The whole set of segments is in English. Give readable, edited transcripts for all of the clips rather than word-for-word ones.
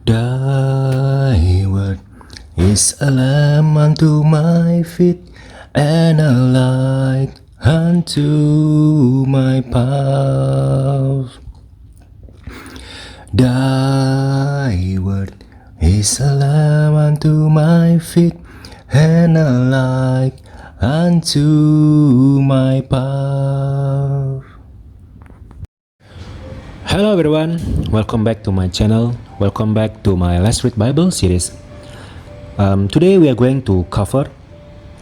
Thy word is a lamp unto my feet, and a light unto my path. Thy word is a lamp unto my feet, and a light unto my path. Hello everyone, welcome back to my channel. Welcome back to my Let's Read Bible series. Today we are going to cover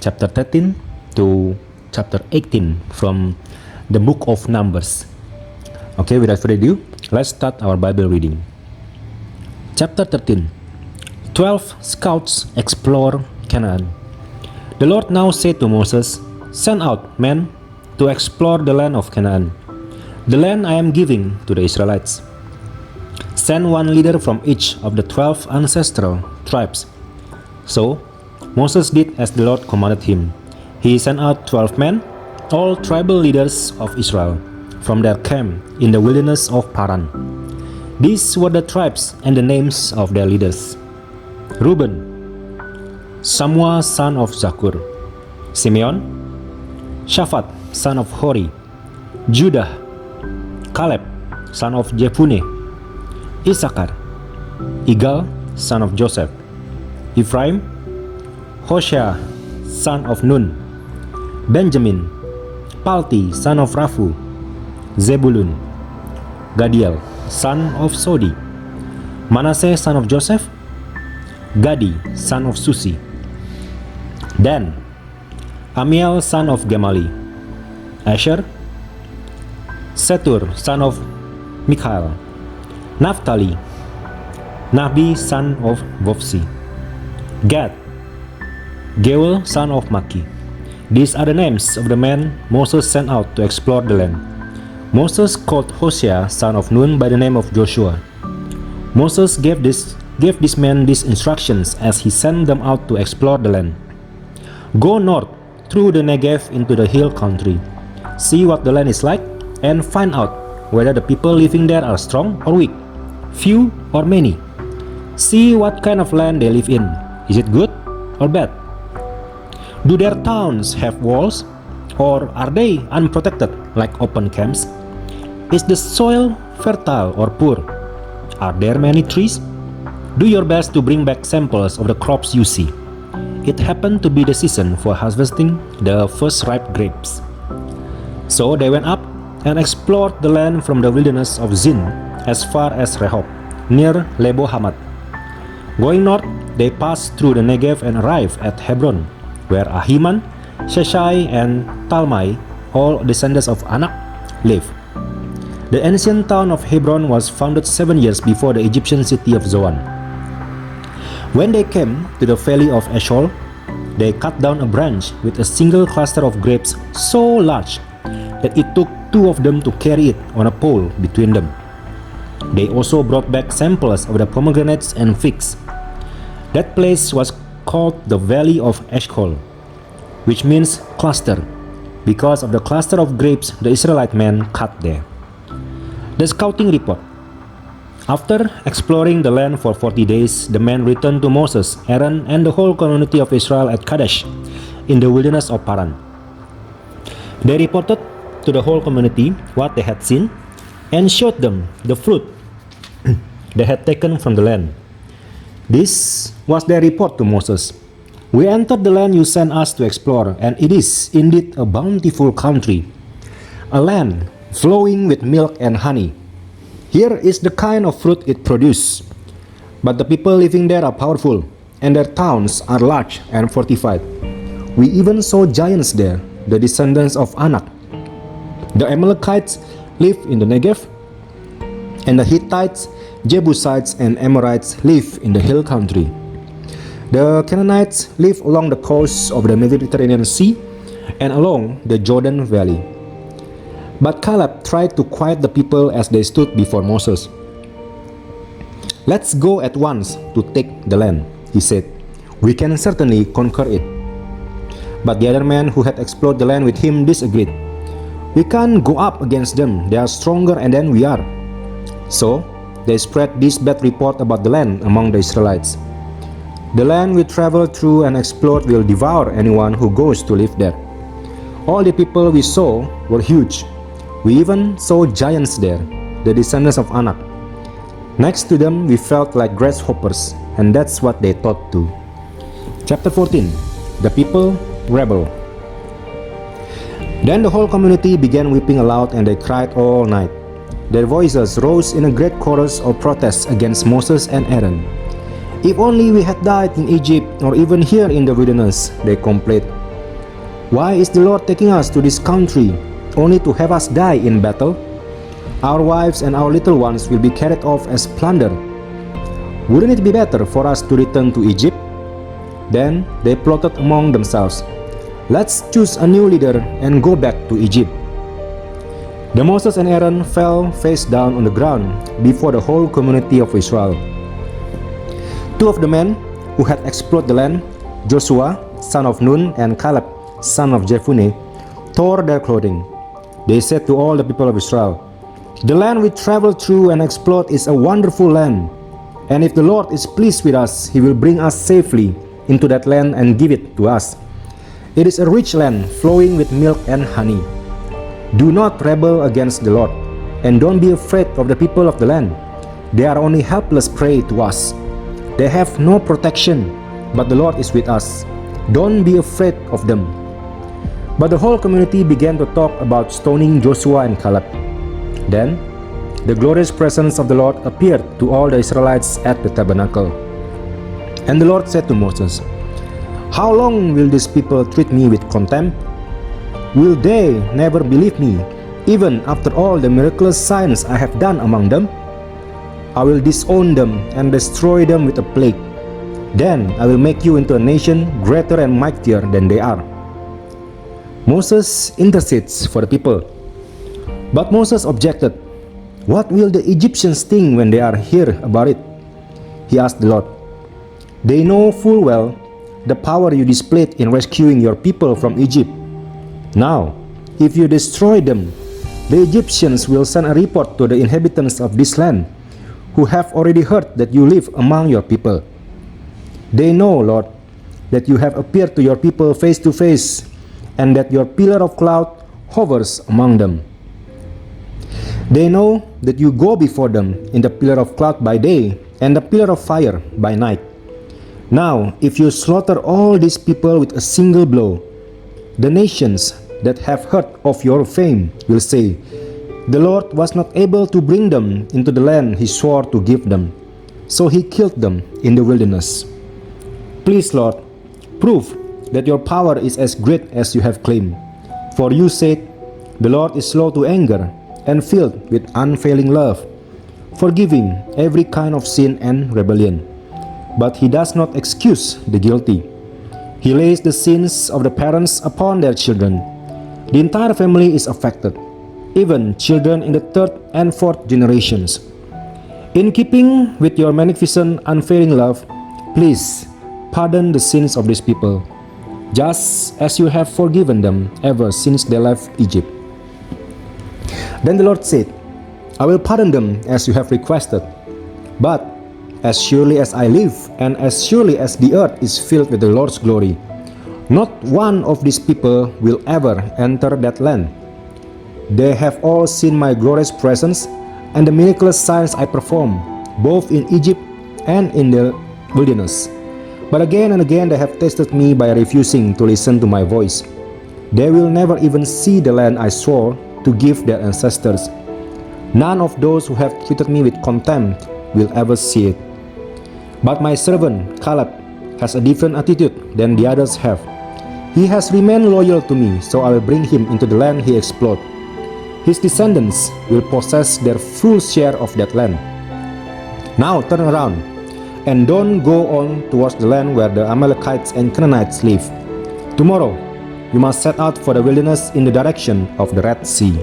chapter 13 to chapter 18 from the book of Numbers. Okay, without further ado, let's start our Bible reading. Chapter 13. 12 scouts explore Canaan. The Lord now said to Moses, "Send out men to explore the land of Canaan, the land I am giving to the Israelites. Send one leader from each of the 12 ancestral tribes." So Moses did as the Lord commanded him. He sent out 12 men, all tribal leaders of Israel, from their camp in the wilderness of Paran. These were the tribes and the names of their leaders: Reuben, Shammua son of Zakur; Simeon, Shaphat son of Hori; Judah, Caleb son of Jephunneh; Issachar, Igal son of Joseph; Ephraim, Hoshea son of Nun; Benjamin, Palti son of Raphu; Zebulun, Gadiel son of Sodi; Manasseh son of Joseph; Gadi son of Susi; Dan, Amiel son of Gemali; Asher, Setur son of Michael; Naphtali, Nahbi son of Vopsi; Gad, Geuel son of Maki. These are the names of the men Moses sent out to explore the land. Moses called Hoshea son of Nun by the name of Joshua. Moses gave these men these instructions as he sent them out to explore the land. "Go north through the Negev into the hill country. See what the land is like, and find out whether the people living there are strong or weak, few or many. See what kind of land they live in. Is it good or bad? Do their towns have walls, or are they unprotected like open camps? Is the soil fertile or poor? Are there many trees? Do your best to bring back samples of the crops you see." It happened to be the season for harvesting the first ripe grapes. So they went up and explored the land from the wilderness of Zin as far as Rehob, near Lebo Hamath. Going north, they passed through the Negev and arrived at Hebron, where Ahiman, Sheshai, and Talmai, all descendants of Anak, live. The ancient town of Hebron was founded 7 years before the Egyptian city of Zoan. When they came to the valley of Eshcol, they cut down a branch with a single cluster of grapes so large that it took 2 of them to carry it on a pole between them. They also brought back samples of the pomegranates and figs. That place was called the Valley of Eshcol, which means cluster, because of the cluster of grapes the Israelite men cut there. The scouting report. After exploring the land for 40 days, the men returned to Moses, Aaron, and the whole community of Israel at Kadesh, in the wilderness of Paran. They reported to the whole community what they had seen, and showed them the fruit they had taken from the land. This was their report to Moses: "We entered the land you sent us to explore, and it is indeed a bountiful country, a land flowing with milk and honey. Here is the kind of fruit it produces. But the people living there are powerful, and their towns are large and fortified. We even saw giants there, the descendants of Anak. The Amalekites live in the Negev, and the Hittites, Jebusites, and Amorites live in the hill country. The Canaanites live along the coast of the Mediterranean Sea and along the Jordan Valley." But Caleb tried to quiet the people as they stood before Moses. "Let's go at once to take the land," he said. "We can certainly conquer it." But the other men who had explored the land with him disagreed. "We can't go up against them. They are stronger than we are." So they spread this bad report about the land among the Israelites. The land we travel through and explore will devour anyone who goes to live there. All the people we saw were huge. We even saw giants there, the descendants of Anak. Next to them, we felt like grasshoppers, and that's what they thought too. Chapter 14. The people rebel. Then the whole community began weeping aloud, and they cried all night. Their voices rose in a great chorus of protest against Moses and Aaron. If only we had died in Egypt or even here in the wilderness, they complained. Why is the Lord taking us to this country only to have us die in battle? Our wives and our little ones will be carried off as plunder. Wouldn't it be better for us to return to Egypt? Then they plotted among themselves. Let's choose a new leader and go back to Egypt. Then Moses and Aaron fell face down on the ground before the whole community of Israel. Two of the men who had explored the land, Joshua, son of Nun, and Caleb, son of Jephunneh, tore their clothing. They said to all the people of Israel, "The land we traveled through and explored is a wonderful land. And if the Lord is pleased with us, He will bring us safely into that land and give it to us. It is a rich land flowing with milk and honey. Do not rebel against the Lord, and don't be afraid of the people of the land. They are only helpless prey to us. They have no protection, but the Lord is with us. Don't be afraid of them." But the whole community began to talk about stoning Joshua and Caleb. Then the glorious presence of the Lord appeared to all the Israelites at the tabernacle. And the Lord said to Moses, "How long will these people treat me with contempt? Will they never believe me, even after all the miraculous signs I have done among them? I will disown them and destroy them with a plague. Then I will make you into a nation greater and mightier than they are." Moses intercedes for the people. But Moses objected. "What will the Egyptians think when they are here about it?" He asked the Lord. "They know full well the power you displayed in rescuing your people from Egypt. Now, if you destroy them, the Egyptians will send a report to the inhabitants of this land, who have already heard that you live among your people. They know, Lord, that you have appeared to your people face to face, and that your pillar of cloud hovers among them. They know that you go before them in the pillar of cloud by day and the pillar of fire by night. Now, if you slaughter all these people with a single blow, the nations that have heard of your fame will say, 'The Lord was not able to bring them into the land He swore to give them, so He killed them in the wilderness.' Please, Lord, prove that your power is as great as you have claimed. For you said, 'The Lord is slow to anger and filled with unfailing love, forgiving every kind of sin and rebellion. But He does not excuse the guilty. He lays the sins of the parents upon their children. The entire family is affected, even children in the third and fourth generations. In keeping with your magnificent unfailing love, please pardon the sins of these people, just as you have forgiven them ever since they left Egypt." Then the Lord said, "I will pardon them as you have requested, but as surely as I live and as surely as the earth is filled with the Lord's glory, not one of these people will ever enter that land. They have all seen my glorious presence and the miraculous signs I perform, both in Egypt and in the wilderness. But again and again they have tested me by refusing to listen to my voice. They will never even see the land I swore to give their ancestors. None of those who have treated me with contempt will ever see it. But my servant Caleb has a different attitude than the others have. He has remained loyal to me, so I will bring him into the land he explored. His descendants will possess their full share of that land. Now turn around and don't go on towards the land where the Amalekites and Canaanites live. Tomorrow you must set out for the wilderness in the direction of the Red Sea."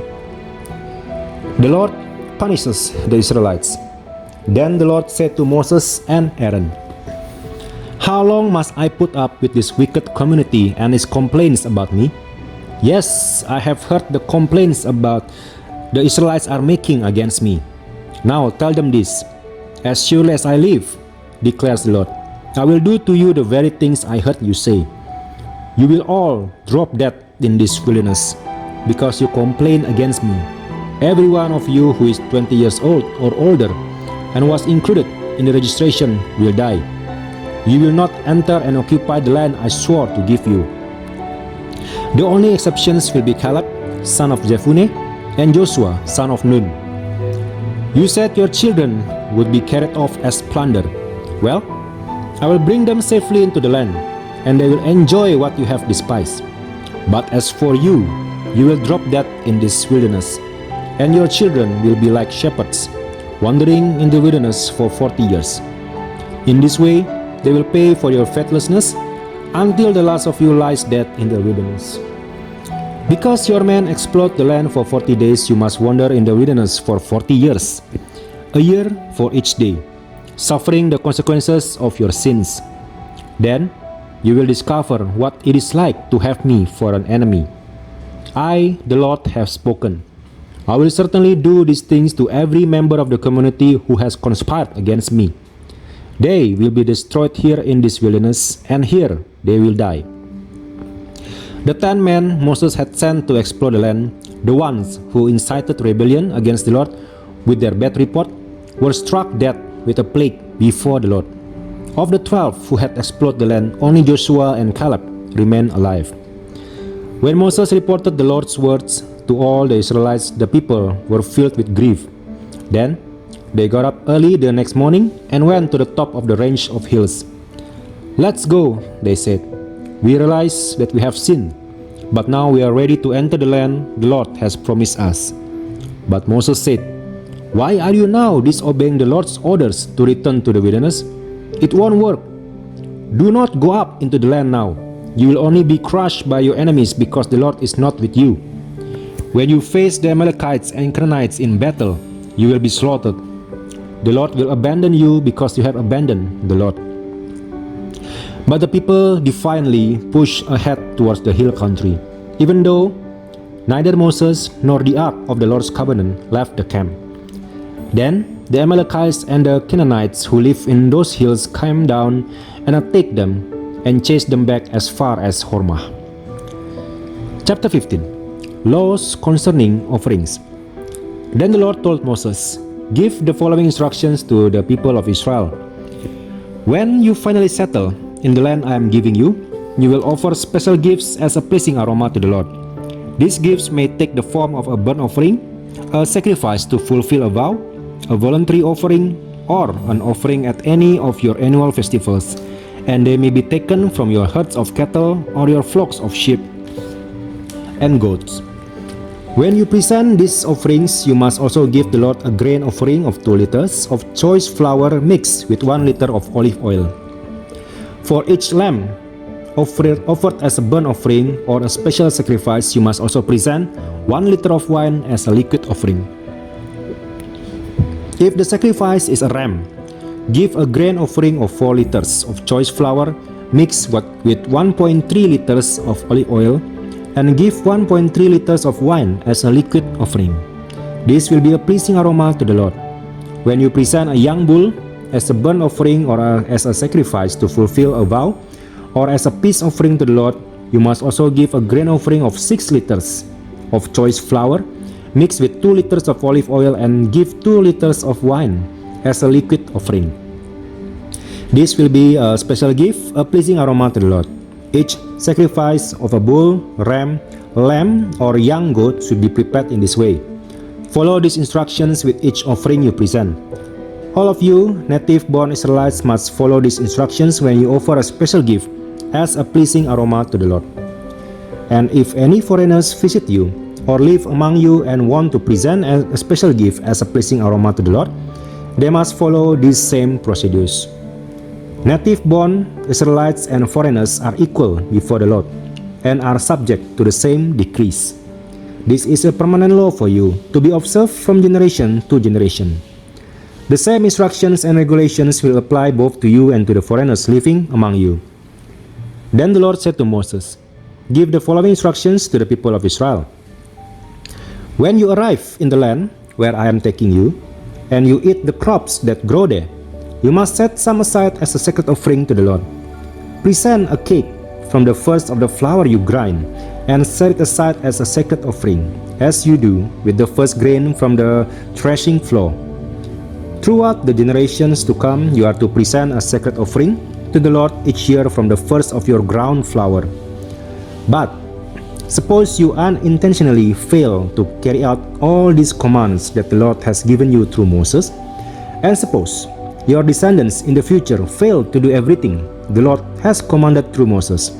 The Lord punishes the Israelites. Then the Lord said to Moses and Aaron, "How long must I put up with this wicked community and its complaints about me? Yes, I have heard the complaints about the Israelites are making against me. Now tell them this: As surely as I live, declares the Lord, I will do to you the very things I heard you say. You will all drop dead in this wilderness, because you complain against me. Every one of you who is 20 years old or older and was included in the registration will die. You will not enter and occupy the land I swore to give you. The only exceptions will be Caleb, son of Jephunneh, and Joshua, son of Nun. You said your children would be carried off as plunder. Well, I will bring them safely into the land, and they will enjoy what you have despised. But as for you, you will drop dead in this wilderness, and your children will be like shepherds, wandering in the wilderness for 40 years. In this way, they will pay for your faithlessness until the last of you lies dead in the wilderness. Because your men explored the land for 40 days, you must wander in the wilderness for 40 years, a year for each day, suffering the consequences of your sins. Then you will discover what it is like to have me for an enemy. I, the Lord, have spoken. I will certainly do these things to every member of the community who has conspired against me. They will be destroyed here in this wilderness, and here they will die. The 10 men Moses had sent to explore the land, the ones who incited rebellion against the Lord with their bad report, were struck dead with a plague before the Lord. Of the 12 who had explored the land, only Joshua and Caleb remained alive. When Moses reported the Lord's words to all the Israelites, the people were filled with grief. Then they got up early the next morning and went to the top of the range of hills. Let's go, they said. We realize that we have sinned, but now we are ready to enter the land the Lord has promised us. But Moses said, Why are you now disobeying the Lord's orders to return to the wilderness? It won't work. Do not go up into the land now. You will only be crushed by your enemies because the Lord is not with you. When you face the Amalekites and Canaanites in battle, you will be slaughtered. The Lord will abandon you because you have abandoned the Lord. But the people defiantly pushed ahead towards the hill country, even though neither Moses nor the ark of the Lord's covenant left the camp. Then the Amalekites and the Canaanites who live in those hills came down and attacked them and chased them back as far as Hormah. Chapter 15. Laws concerning offerings. Then the Lord told Moses, Give the following instructions to the people of Israel. When you finally settle in the land I am giving you, you will offer special gifts as a pleasing aroma to the Lord. These gifts may take the form of a burnt offering, a sacrifice to fulfill a vow, a voluntary offering, or an offering at any of your annual festivals, and they may be taken from your herds of cattle or your flocks of sheep and goats. When you present these offerings, you must also give the Lord a grain offering of 2 liters of choice flour mixed with 1 liter of olive oil. For each lamb offered as a burnt offering or a special sacrifice, you must also present 1 liter of wine as a liquid offering. If the sacrifice is a ram, give a grain offering of 4 liters of choice flour mixed with 1.3 liters of olive oil, and give 1.3 liters of wine as a liquid offering. This will be a pleasing aroma to the Lord. When you present a young bull as a burnt offering or as a sacrifice to fulfill a vow, or as a peace offering to the Lord, you must also give a grain offering of 6 liters of choice flour mixed with 2 liters of olive oil, and give 2 liters of wine as a liquid offering. This will be a special gift, a pleasing aroma to the Lord. Each sacrifice of a bull, ram, lamb, or young goat should be prepared in this way. Follow these instructions with each offering you present. All of you native-born Israelites must follow these instructions when you offer a special gift as a pleasing aroma to the Lord. And if any foreigners visit you or live among you and want to present a special gift as a pleasing aroma to the Lord, they must follow these same procedures. Native-born Israelites and foreigners are equal before the Lord and are subject to the same decrees. This is a permanent law for you to be observed from generation to generation. The same instructions and regulations will apply both to you and to the foreigners living among you. Then the Lord said to Moses, Give the following instructions to the people of Israel. When you arrive in the land where I am taking you, and you eat the crops that grow there, you must set some aside as a sacred offering to the Lord. Present a cake from the first of the flour you grind, and set it aside as a sacred offering, as you do with the first grain from the threshing floor. Throughout the generations to come, you are to present a sacred offering to the Lord each year from the first of your ground flour. But suppose you unintentionally fail to carry out all these commands that the Lord has given you through Moses, and suppose your descendants in the future fail to do everything the Lord has commanded through Moses.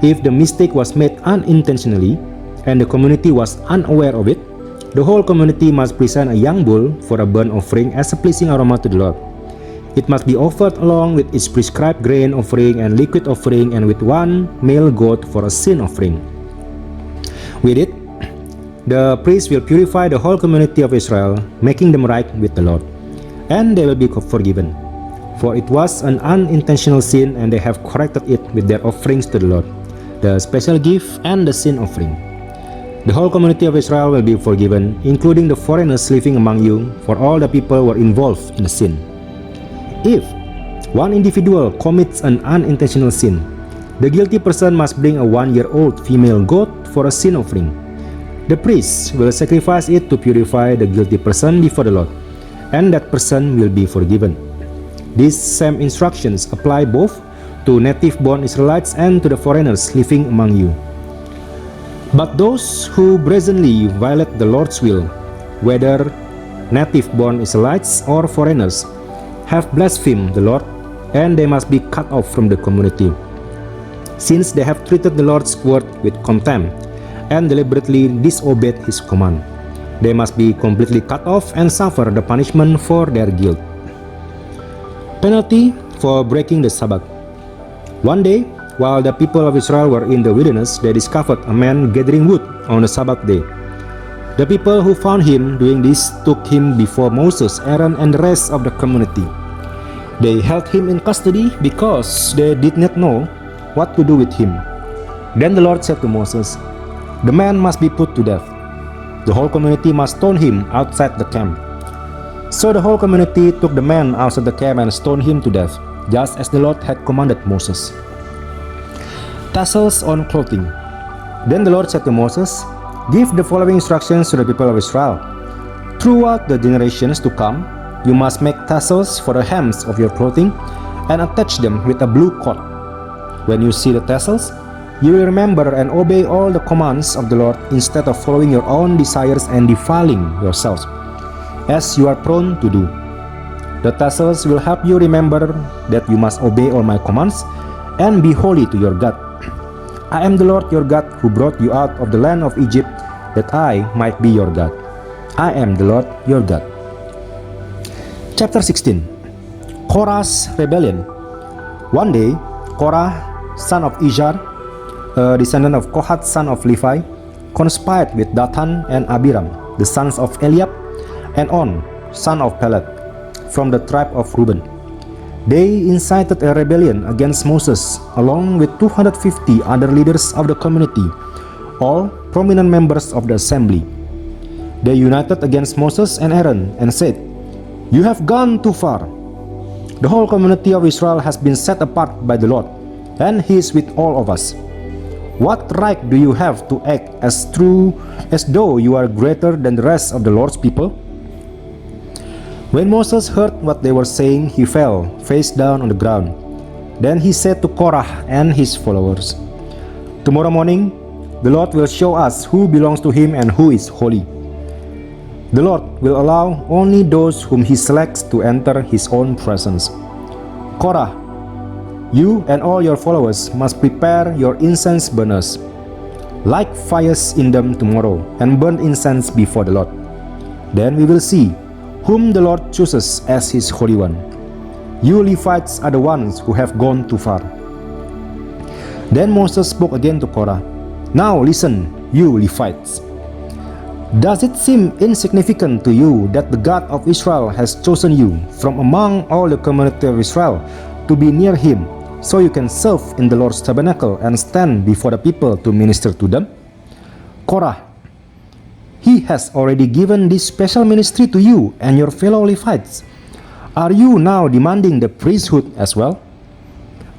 If the mistake was made unintentionally and the community was unaware of it, the whole community must present a young bull for a burnt offering as a pleasing aroma to the Lord. It must be offered along with its prescribed grain offering and liquid offering, and with one male goat for a sin offering. With it, the priest will purify the whole community of Israel, making them right with the Lord, and they will be forgiven. For it was an unintentional sin, and they have corrected it with their offerings to the Lord, the special gift and the sin offering. The whole community of Israel will be forgiven, including the foreigners living among you, for all the people were involved in the sin. If one individual commits an unintentional sin, the guilty person must bring a 1-year-old female goat for a sin offering. The priest will sacrifice it to purify the guilty person before the Lord, and that person will be forgiven. These same instructions apply both to native-born Israelites and to the foreigners living among you. But those who brazenly violate the Lord's will, whether native-born Israelites or foreigners, have blasphemed the Lord, and they must be cut off from the community. Since they have treated the Lord's word with contempt and deliberately disobeyed His command, they must be completely cut off and suffer the punishment for their guilt. Penalty for breaking the Sabbath. One day, while the people of Israel were in the wilderness, they discovered a man gathering wood on the Sabbath day. The people who found him doing this took him before Moses, Aaron, and the rest of the community. They held him in custody because they did not know what to do with him. Then the Lord said to Moses, "The man must be put to death. The whole community must stone him outside the camp." So the whole community took the man outside the camp and stoned him to death, just as the Lord had commanded Moses. Tassels on clothing. Then the Lord said to Moses, "Give the following instructions to the people of Israel. Throughout the generations to come, you must make tassels for the hems of your clothing and attach them with a blue cord. When you see the tassels, you will remember and obey all the commands of the Lord instead of following your own desires and defiling yourselves, as you are prone to do. The tassels will help you remember that you must obey all my commands and be holy to your God. I am the Lord your God who brought you out of the land of Egypt, that I might be your God. I am the Lord your God." Chapter 16. Korah's rebellion. One day, Korah, son of Izhar, a descendant of Kohath, son of Levi, conspired with Dathan and Abiram, the sons of Eliab, and On, son of Pelet, from the tribe of Reuben. They incited a rebellion against Moses along with 250 other leaders of the community, all prominent members of the assembly. They united against Moses and Aaron and said, "You have gone too far. The whole community of Israel has been set apart by the Lord, and He is with all of us. What right do you have to act as though you are greater than the rest of the Lord's people?" When Moses heard what they were saying, he fell face down on the ground. Then he said to Korah and his followers, "Tomorrow morning, the Lord will show us who belongs to Him and who is holy. The Lord will allow only those whom He selects to enter His own presence. Korah, you and all your followers must prepare your incense burners. Light fires in them tomorrow and burn incense before the Lord. Then we will see whom the Lord chooses as His Holy One. You Levites are the ones who have gone too far." Then Moses spoke again to Korah, "Now listen, you Levites. Does it seem insignificant to you that the God of Israel has chosen you from among all the community of Israel to be near Him, so you can serve in the Lord's tabernacle and stand before the people to minister to them?" Korah, He has already given this special ministry to you and your fellow Levites. Are you now demanding the priesthood as well?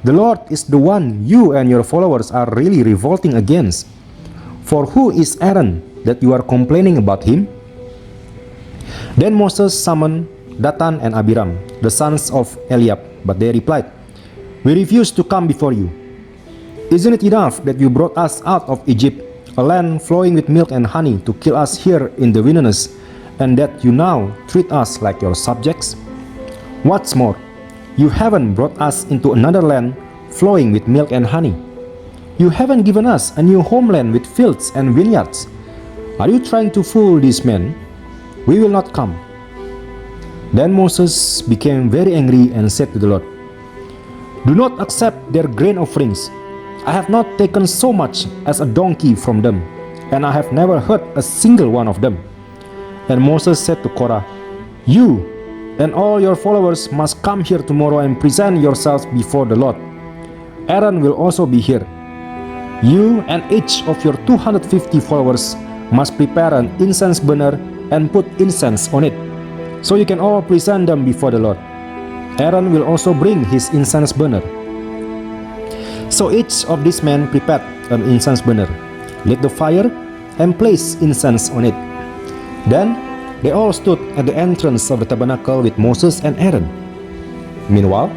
The Lord is the one you and your followers are really revolting against. For who is Aaron that you are complaining about him?" Then Moses summoned Dathan and Abiram, the sons of Eliab, but they replied, "We refuse to come before you. Isn't it enough that you brought us out of Egypt, a land flowing with milk and honey, to kill us here in the wilderness, and that you now treat us like your subjects? What's more, you haven't brought us into another land flowing with milk and honey. You haven't given us a new homeland with fields and vineyards. Are you trying to fool these men? We will not come." Then Moses became very angry and said to the Lord, "Do not accept their grain offerings. I have not taken so much as a donkey from them, and I have never hurt a single one of them." And Moses said to Korah, "You and all your followers must come here tomorrow and present yourselves before the Lord. Aaron will also be here. You and each of your 250 followers must prepare an incense burner and put incense on it, so you can all present them before the Lord. Aaron will also bring his incense burner." So each of these men prepared an incense burner, lit the fire, and placed incense on it. Then they all stood at the entrance of the tabernacle with Moses and Aaron. Meanwhile,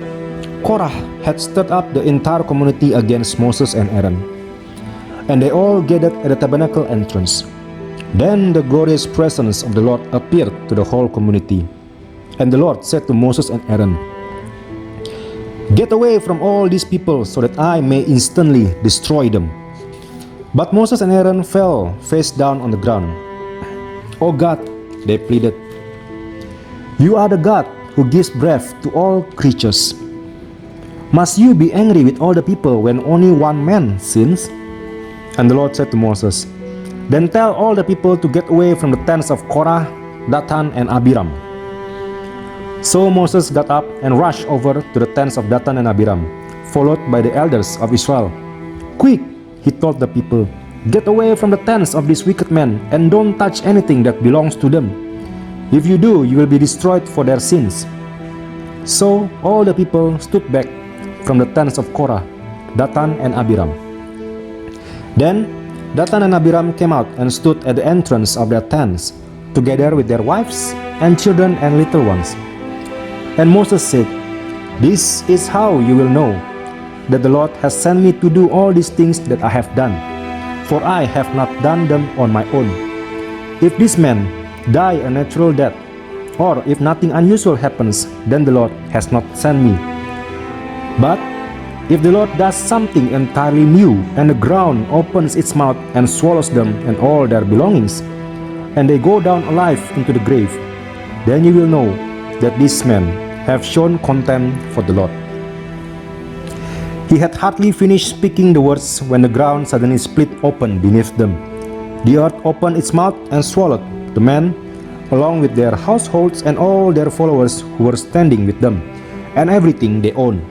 Korah had stirred up the entire community against Moses and Aaron, and they all gathered at the tabernacle entrance. Then the glorious presence of the Lord appeared to the whole community. And the Lord said to Moses and Aaron, "Get away from all these people so that I may instantly destroy them." But Moses and Aaron fell face down on the ground. "Oh God," they pleaded, "you are the God who gives breath to all creatures. Must you be angry with all the people when only one man sins?" And the Lord said to Moses, "Then tell all the people to get away from the tents of Korah, Dathan, and Abiram." So Moses got up and rushed over to the tents of Dathan and Abiram, followed by the elders of Israel. "Quick," he told the people, "get away from the tents of these wicked men and don't touch anything that belongs to them. If you do, you will be destroyed for their sins." So all the people stood back from the tents of Korah, Dathan, and Abiram. Then Dathan and Abiram came out and stood at the entrance of their tents, together with their wives and children and little ones. And Moses said, "This is how you will know that the Lord has sent me to do all these things that I have done, for I have not done them on my own. If these men die a natural death, or if nothing unusual happens, then the Lord has not sent me. But if the Lord does something entirely new, and the ground opens its mouth and swallows them and all their belongings, and they go down alive into the grave, then you will know that these men have shown contempt for the Lord." He had hardly finished speaking the words when the ground suddenly split open beneath them. The earth opened its mouth and swallowed the men, along with their households and all their followers who were standing with them, and everything they owned.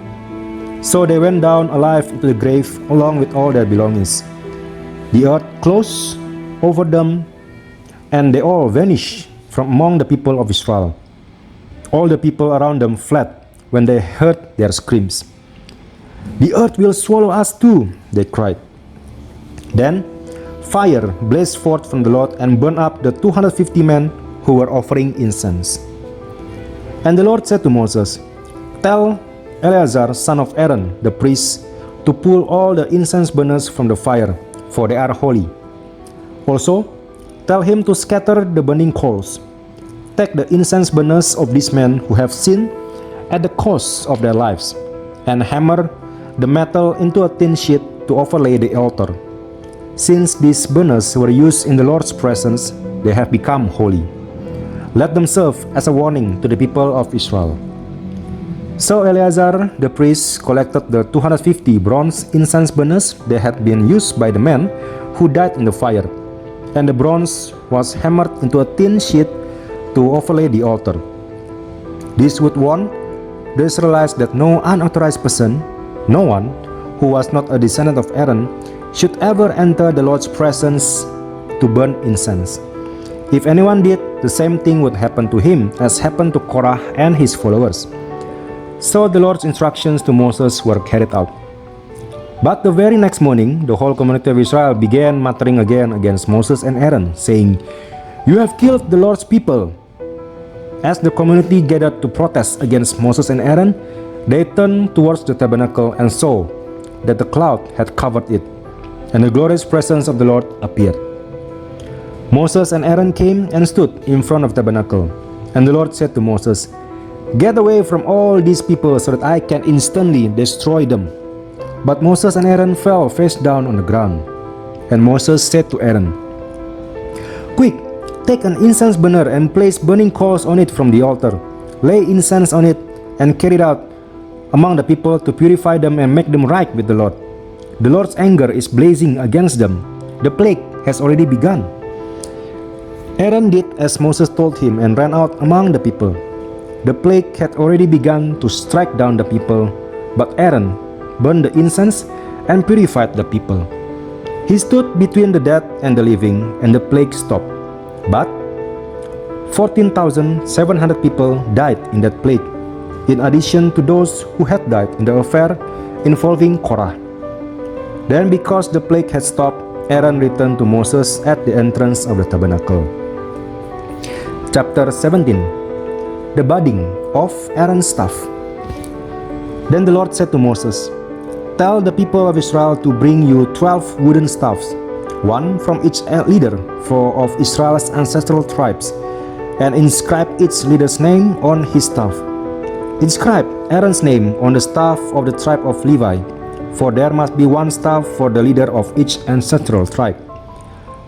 So they went down alive into the grave along with all their belongings. The earth closed over them, and they all vanished from among the people of Israel. All the people around them fled when they heard their screams. "The earth will swallow us too," they cried. Then fire blazed forth from the Lord and burned up the 250 men who were offering incense. And the Lord said to Moses, "Tell Eleazar, son of Aaron, the priest, to pull all the incense burners from the fire, for they are holy. Also, tell him to scatter the burning coals. Take the incense burners of these men who have sinned at the cost of their lives, and hammer the metal into a tin sheet to overlay the altar. Since these burners were used in the Lord's presence, they have become holy. Let them serve as a warning to the people of Israel." So Eleazar the priest collected the 250 bronze incense burners that had been used by the men who died in the fire, and the bronze was hammered into a tin sheet to overlay the altar. This would warn the Israelites that no unauthorized person, no one who was not a descendant of Aaron, should ever enter the Lord's presence to burn incense. If anyone did, the same thing would happen to him as happened to Korah and his followers. So the Lord's instructions to Moses were carried out. But the very next morning, the whole community of Israel began muttering again against Moses and Aaron, saying, "You have killed the Lord's people." As the community gathered to protest against Moses and Aaron, they turned towards the tabernacle and saw that the cloud had covered it, and the glorious presence of the Lord appeared. Moses and Aaron came and stood in front of the tabernacle, and the Lord said to Moses, "Get away from all these people so that I can instantly destroy them." But Moses and Aaron fell face down on the ground. And Moses said to Aaron, "Quick, take an incense burner and place burning coals on it from the altar. Lay incense on it and carry it out among the people to purify them and make them right with the Lord. The Lord's anger is blazing against them. The plague has already begun." Aaron did as Moses told him and ran out among the people. The plague had already begun to strike down the people, but Aaron burned the incense and purified the people. He stood between the dead and the living, and the plague stopped. But 14,700 people died in that plague, in addition to those who had died in the affair involving Korah. Then, because the plague had stopped, Aaron returned to Moses at the entrance of the tabernacle. Chapter 17. The budding of Aaron's staff. Then the Lord said to Moses, "Tell the people of Israel to bring you 12 wooden staffs, one from each leader of Israel's ancestral tribes, and inscribe each leader's name on his staff. Inscribe Aaron's name on the staff of the tribe of Levi, for there must be one staff for the leader of each ancestral tribe.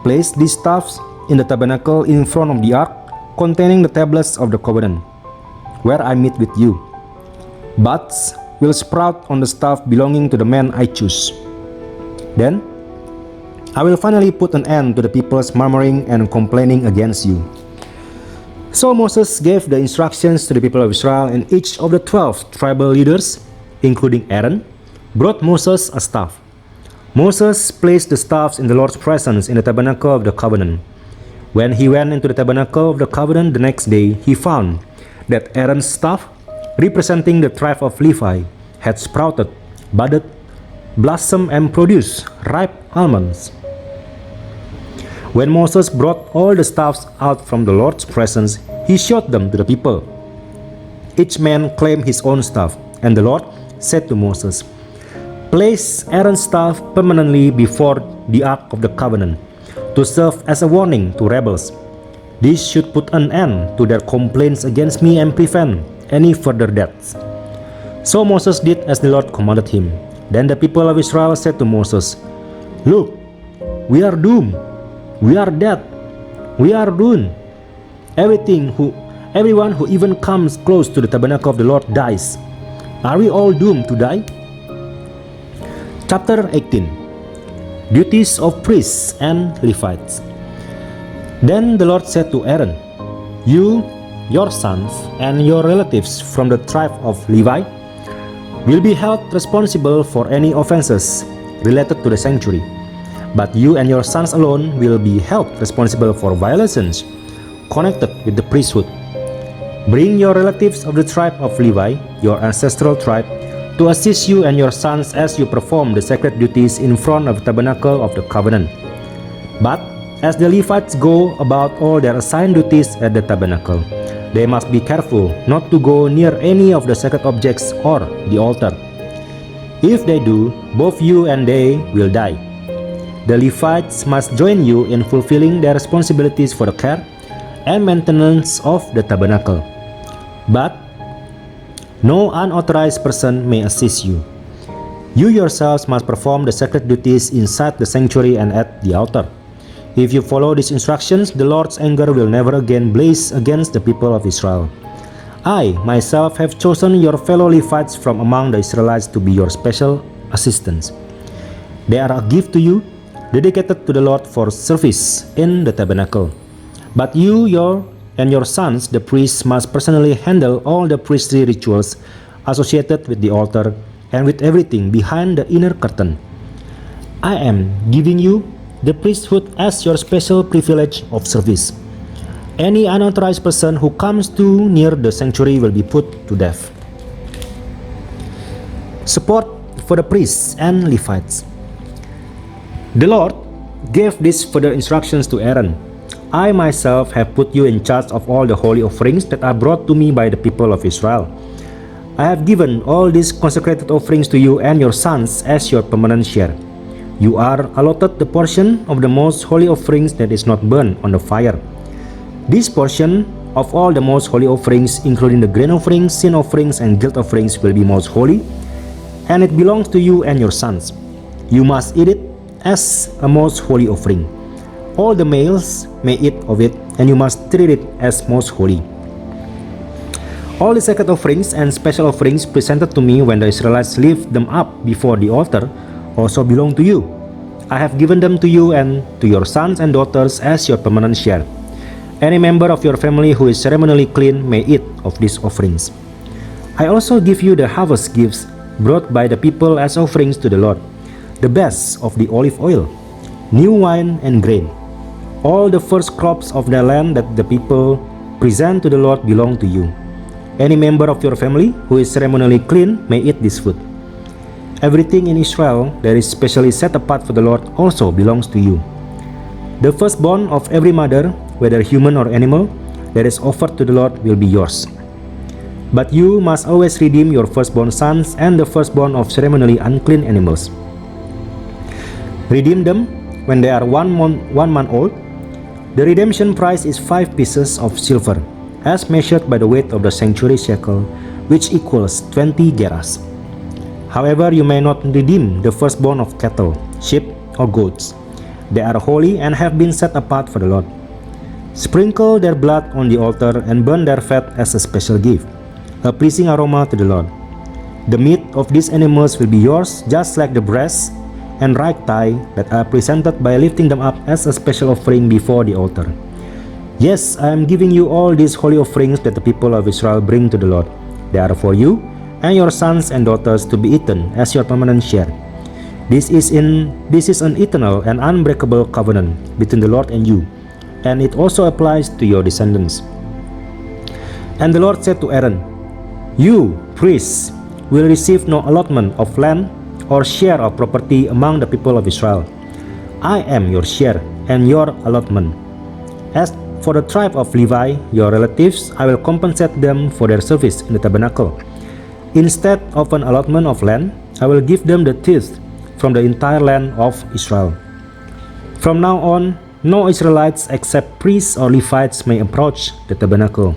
Place these staffs in the tabernacle in front of the ark containing the tablets of the covenant, where I meet with you. Buds will sprout on the staff belonging to the man I choose. Then I will finally put an end to the people's murmuring and complaining against you." So Moses gave the instructions to the people of Israel, and each of the 12 tribal leaders, including Aaron, brought Moses a staff. Moses placed the staffs in the Lord's presence in the tabernacle of the covenant. When he went into the tabernacle of the covenant the next day, he found that Aaron's staff, representing the tribe of Levi, had sprouted, budded, blossomed, and produced ripe almonds. When Moses brought all the staffs out from the Lord's presence, he showed them to the people. Each man claimed his own staff, and the Lord said to Moses, "Place Aaron's staff permanently before the ark of the covenant, to serve as a warning to rebels. This should put an end to their complaints against me and prevent any further deaths." So Moses did as the Lord commanded him. Then the people of Israel said to Moses, "Look, we are doomed. We are dead. We are ruined. Everyone who even comes close to the tabernacle of the Lord dies. Are we all doomed to die?" Chapter 18. Duties of priests and Levites. Then the Lord said to Aaron, "You, your sons, and your relatives from the tribe of Levi will be held responsible for any offenses related to the sanctuary. But you and your sons alone will be held responsible for violations connected with the priesthood. Bring your relatives of the tribe of Levi, your ancestral tribe, to assist you and your sons as you perform the sacred duties in front of the tabernacle of the covenant. But as the Levites go about all their assigned duties at the tabernacle, they must be careful not to go near any of the sacred objects or the altar. If they do, both you and they will die. The Levites must join you in fulfilling their responsibilities for the care and maintenance of the tabernacle. But no unauthorized person may assist you. You yourselves must perform the sacred duties inside the sanctuary and at the altar. If you follow these instructions, the Lord's anger will never again blaze against the people of Israel. I myself have chosen your fellow Levites from among the Israelites to be your special assistants. They are a gift to you, dedicated to the Lord for service in the tabernacle. But you, and your sons, the priests, must personally handle all the priestly rituals associated with the altar and with everything behind the inner curtain. I am giving you the priesthood as your special privilege of service. Any unauthorized person who comes too near the sanctuary will be put to death. Support for the priests and Levites. The Lord gave these further instructions to Aaron. I myself have put you in charge of all the holy offerings that are brought to me by the people of Israel. I have given all these consecrated offerings to you and your sons as your permanent share. You are allotted the portion of the most holy offerings that is not burned on the fire. This portion of all the most holy offerings, including the grain offerings, sin offerings, and guilt offerings, will be most holy, and it belongs to you and your sons. You must eat it as a most holy offering. All the males may eat of it, and you must treat it as most holy. All the sacred offerings and special offerings presented to me when the Israelites lift them up before the altar also belong to you. I have given them to you and to your sons and daughters as your permanent share. Any member of your family who is ceremonially clean may eat of these offerings. I also give you the harvest gifts brought by the people as offerings to the Lord, the best of the olive oil, new wine and grain. All the first crops of the land that the people present to the Lord belong to you. Any member of your family who is ceremonially clean may eat this food. Everything in Israel that is specially set apart for the Lord also belongs to you. The firstborn of every mother, whether human or animal, that is offered to the Lord will be yours. But you must always redeem your firstborn sons and the firstborn of ceremonially unclean animals. Redeem them when they are 1 month old. The redemption price is 5 pieces of silver, as measured by the weight of the sanctuary shekel, which equals 20 gerahs. However, you may not redeem the firstborn of cattle, sheep, or goats. They are holy and have been set apart for the Lord. Sprinkle their blood on the altar and burn their fat as a special gift, a pleasing aroma to the Lord. The meat of these animals will be yours, just like the breast and right thigh that are presented by lifting them up as a special offering before the altar. Yes, I am giving you all these holy offerings that the people of Israel bring to the Lord. They are for you and your sons and daughters to be eaten as your permanent share. This is an eternal and unbreakable covenant between the Lord and you, and it also applies to your descendants. And the Lord said to Aaron, You, priests, will receive no allotment of land or share of property among the people of Israel. I am your share and your allotment. As for the tribe of Levi, your relatives, I will compensate them for their service in the tabernacle. Instead of an allotment of land, I will give them the tithe from the entire land of Israel. From now on, no Israelites except priests or Levites may approach the tabernacle.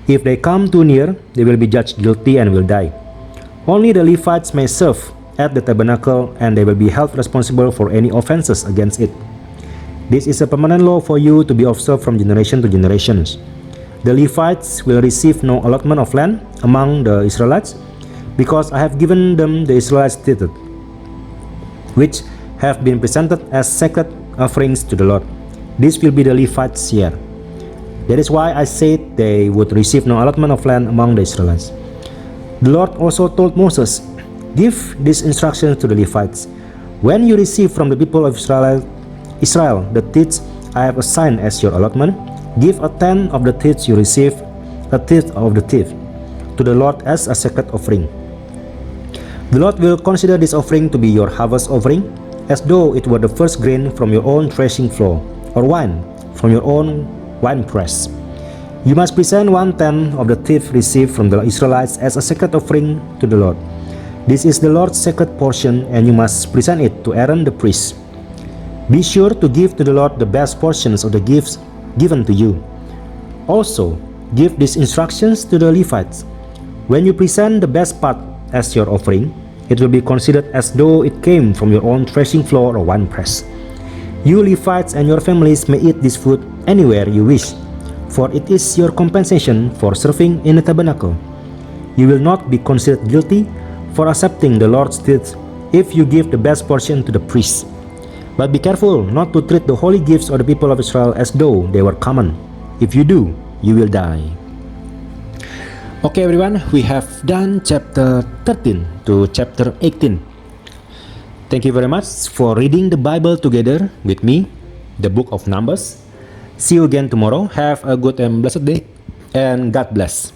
If they come too near, they will be judged guilty and will die. Only the Levites may serve at the tabernacle, and they will be held responsible for any offenses against it. This is a permanent law for you to be observed from generation to generations. The Levites will receive no allotment of land among the Israelites, because I have given them the Israelites' tithe, which have been presented as sacred offerings to the Lord. This will be the Levites' share. That is why I said they would receive no allotment of land among the Israelites. The Lord also told Moses, Give these instructions to the Levites. When you receive from the people of Israel the tithes I have assigned as your allotment, give a tenth of the tithes you receive, a tenth of the tithe, to the Lord as a sacred offering. The Lord will consider this offering to be your harvest offering, as though it were the first grain from your own threshing floor, or wine from your own winepress. You must present 1/10 of the tithe received from the Israelites as a sacred offering to the Lord. This is the Lord's sacred portion, and you must present it to Aaron the priest. Be sure to give to the Lord the best portions of the gifts given to you. Also, give these instructions to the Levites. When you present the best part as your offering, it will be considered as though it came from your own threshing floor or winepress. You Levites and your families may eat this food anywhere you wish, for it is your compensation for serving in the tabernacle. You will not be considered guilty for accepting the Lord's tithe if you give the best portion to the priests. But be careful not to treat the holy gifts of the people of Israel as though they were common. If you do, you will die. Okay everyone, we have done chapter 13 to chapter 18. Thank you very much for reading the Bible together with me, the book of Numbers. See you again tomorrow. Have a good and blessed day, and God bless.